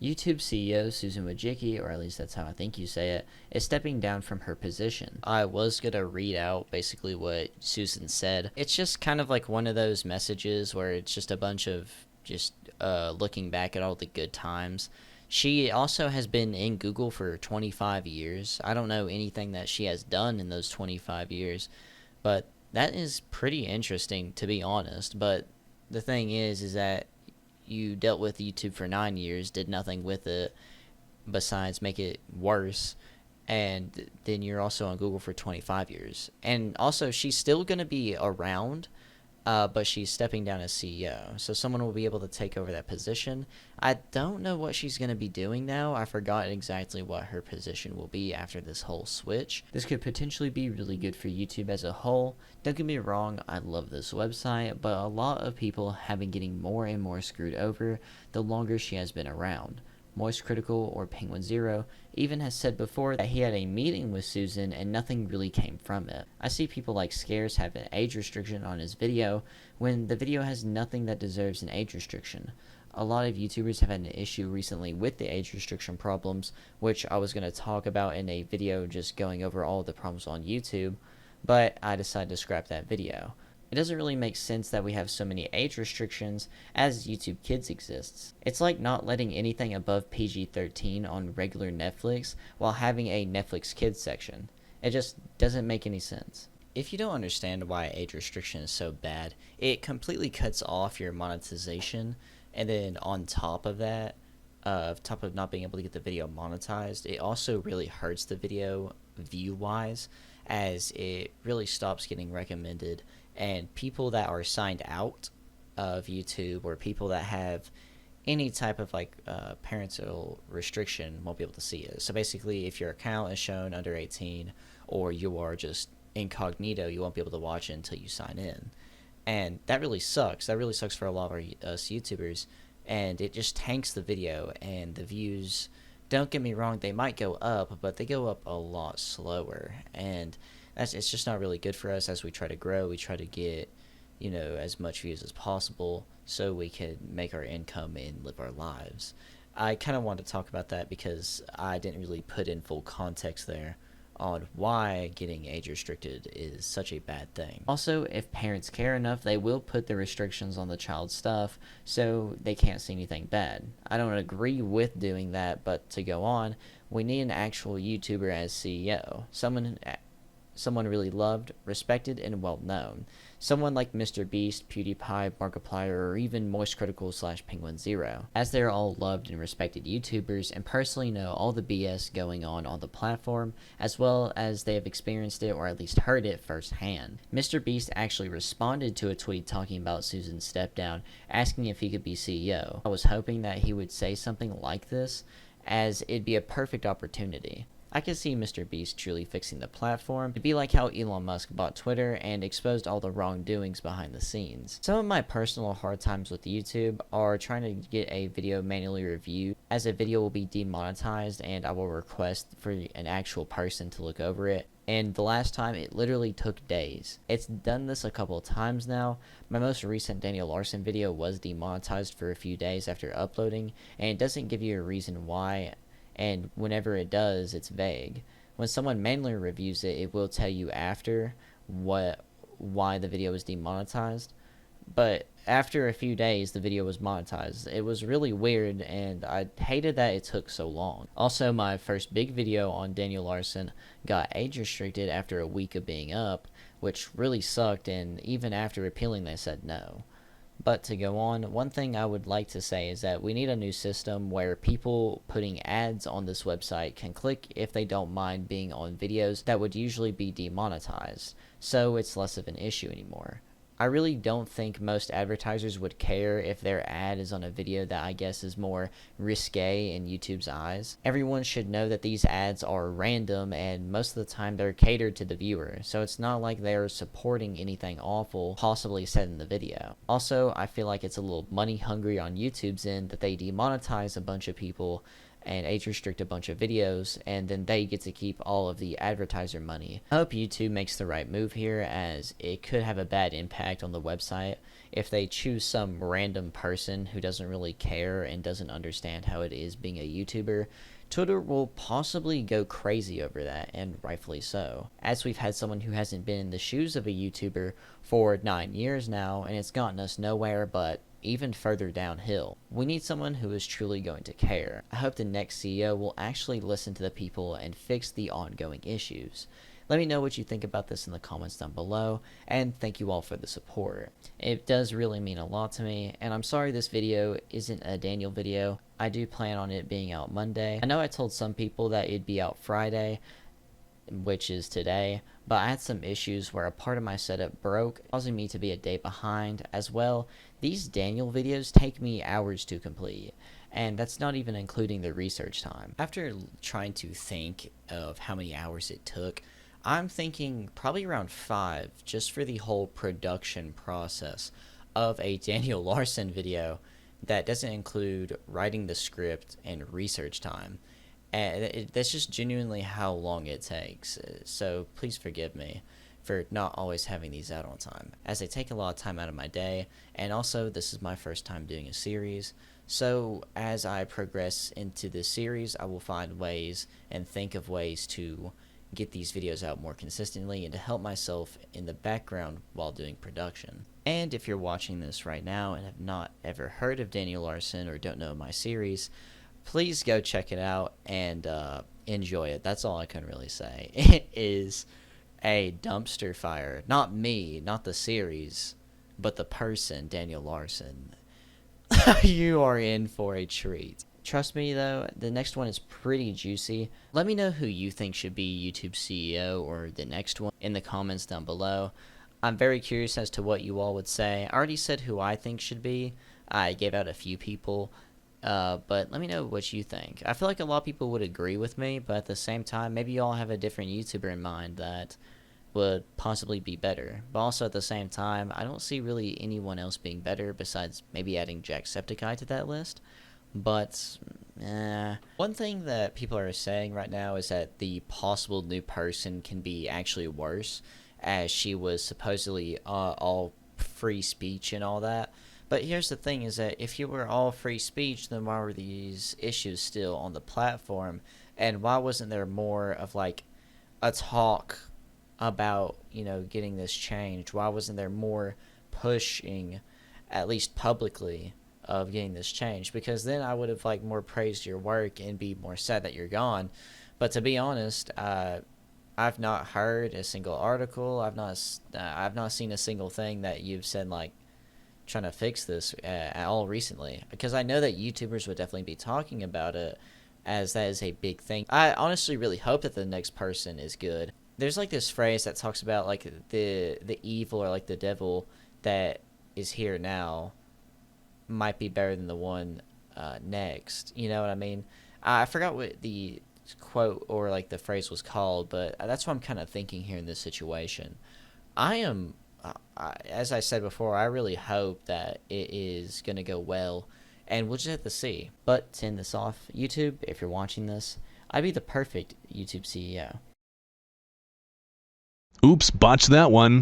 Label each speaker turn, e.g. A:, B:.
A: YouTube CEO Susan Wojcicki, or at least that's how I think you say it, is stepping down from her position. I was going to read out basically what Susan said. It's just kind of like one of those messages where it's just a bunch of just looking back at all the good times. She also has been in Google for 25 years. I don't know anything that she has done in those 25 years, but that is pretty interesting, to be honest. But the thing is that you dealt with YouTube for 9 years, did nothing with it besides make it worse, and then you're also on Google for 25 years. And also, she's still going to be around, but she's stepping down as CEO. So someone will be able to take over that position. I don't know what she's going to be doing now. I forgot exactly what her position will be after this whole switch. This could potentially be really good for YouTube as a whole. Don't get me wrong, I love this website, but a lot of people have been getting more and more screwed over the longer she has been around. Moist Critical, or Penguin Zero, even has said before that he had a meeting with Susan and nothing really came from it. I see people like Scares have an age restriction on his video when the video has nothing that deserves an age restriction. A lot of YouTubers have had an issue recently with the age restriction problems, which I was going to talk about in a video just going over all the problems on YouTube, but I decided to scrap that video. It doesn't really make sense that we have so many age restrictions as YouTube Kids exists. It's like not letting anything above PG-13 on regular Netflix while having a Netflix Kids section. It just doesn't make any sense. If you don't understand why age restriction is so bad, it completely cuts off your monetization, and then on top of that, top of not being able to get the video monetized, it also really hurts the video view-wise, as it really stops getting recommended, and people that are signed out of YouTube or people that have any type of parental restriction won't be able to see it. So basically, if your account is shown under 18 or you are just incognito, you won't be able to watch it until you sign in. And that really sucks. That really sucks for a lot of us YouTubers, and it just tanks the video, and the views, don't get me wrong, they might go up, but they go up a lot slower, and it's just not really good for us as we try to grow. We try to get, as much views as possible so we can make our income and live our lives. I kind of want to talk about that because I didn't really put in full context there on why getting age restricted is such a bad thing. Also, if parents care enough, they will put the restrictions on the child's stuff so they can't see anything bad. I don't agree with doing that, but to go on, we need an actual YouTuber as CEO. Someone really loved, respected, and well-known. Someone like Mr. Beast, PewDiePie, Markiplier, or even Moist Critical / Penguin Zero, as they're all loved and respected YouTubers and personally know all the BS going on the platform, as well as they have experienced it or at least heard it firsthand. Mr. Beast actually responded to a tweet talking about Susan's step down, asking if he could be CEO. I was hoping that he would say something like this, as it'd be a perfect opportunity. I can see Mr. Beast truly fixing the platform. It'd be like how Elon Musk bought Twitter and exposed all the wrongdoings behind the scenes. Some of my personal hard times with YouTube are trying to get a video manually reviewed, as a video will be demonetized and I will request for an actual person to look over it. And the last time, it literally took days. It's done this a couple of times now. My most recent Daniel Larson video was demonetized for a few days after uploading, and it doesn't give you a reason why. And whenever it does, it's vague. When someone manually reviews it, it will tell you after why the video was demonetized. But after a few days, the video was monetized. It was really weird, and I hated that it took so long. Also, my first big video on Daniel Larson got age restricted after a week of being up, which really sucked, and even after appealing, they said no. But to go on, one thing I would like to say is that we need a new system where people putting ads on this website can click if they don't mind being on videos that would usually be demonetized, so it's less of an issue anymore. I really don't think most advertisers would care if their ad is on a video that I guess is more risque in YouTube's eyes. Everyone should know that these ads are random and most of the time they're catered to the viewer, so it's not like they're supporting anything awful possibly said in the video. Also, I feel like it's a little money hungry on YouTube's end that they demonetize a bunch of people and age restrict a bunch of videos, and then they get to keep all of the advertiser money. I hope YouTube makes the right move here, as it could have a bad impact on the website if they choose some random person who doesn't really care and doesn't understand how it is being a YouTuber. Twitter will possibly go crazy over that, and rightfully so, as we've had someone who hasn't been in the shoes of a YouTuber for 9 years now, and it's gotten us nowhere but even further downhill. We need someone who is truly going to care. I hope the next CEO will actually listen to the people and fix the ongoing issues. Let me know what you think about this in the comments down below, and thank you all for the support. It does really mean a lot to me, and I'm sorry this video isn't a Daniel video. I do plan on it being out Monday. I know I told some people that it'd be out Friday, which is today, but I had some issues where a part of my setup broke, causing me to be a day behind. As well, these Daniel videos take me hours to complete, and that's not even including the research time. After trying to think of how many hours it took, I'm thinking probably around 5 just for the whole production process of a Daniel Larson video that doesn't include writing the script and research time. And that's just genuinely how long it takes. So please forgive me for not always having these out on time, as they take a lot of time out of my day, and also this is my first time doing a series. So as I progress into this series, I will find ways and think of ways to get these videos out more consistently and to help myself in the background while doing production. And if you're watching this right now and have not ever heard of Daniel Larson or don't know my series, please go check it out and enjoy it. That's all I can really say. It is a dumpster fire. Not me, not the series, but the person, Daniel Larson. You are in for a treat. Trust me though, the next one is pretty juicy. Let me know who you think should be YouTube CEO or the next one in the comments down below. I'm very curious as to what you all would say. I already said who I think should be. I gave out a few people, but let me know what you think. I feel like a lot of people would agree with me, but at the same time, maybe you all have a different YouTuber in mind that would possibly be better. But also at the same time, I don't see really anyone else being better besides maybe adding Jacksepticeye to that list. But one thing that people are saying right now is that the possible new person can be actually worse, as she was supposedly all free speech and all that. But here's the thing, is that if you were all free speech, then why were these issues still on the platform? And why wasn't there more of like a talk about, you know, getting this changed? Why wasn't there more pushing, at least publicly, of getting this changed? Because then I would have like more praised your work and be more sad that you're gone. But to be honest, I've not heard a single article. I've not seen a single thing that you've said like trying to fix this at all recently. Because I know that YouTubers would definitely be talking about it, as that is a big thing. I honestly really hope that the next person is good. There's like this phrase that talks about like the evil or like the devil that is here now might be better than the one next. You know what I mean? I forgot what the quote or like the phrase was called, but that's what I'm kind of thinking here in this situation. I am, as I said before, I really hope that it is going to go well, and we'll just have to see. But to end this off, YouTube, if you're watching this, I'd be the perfect YouTube CEO.
B: Oops, botched that one.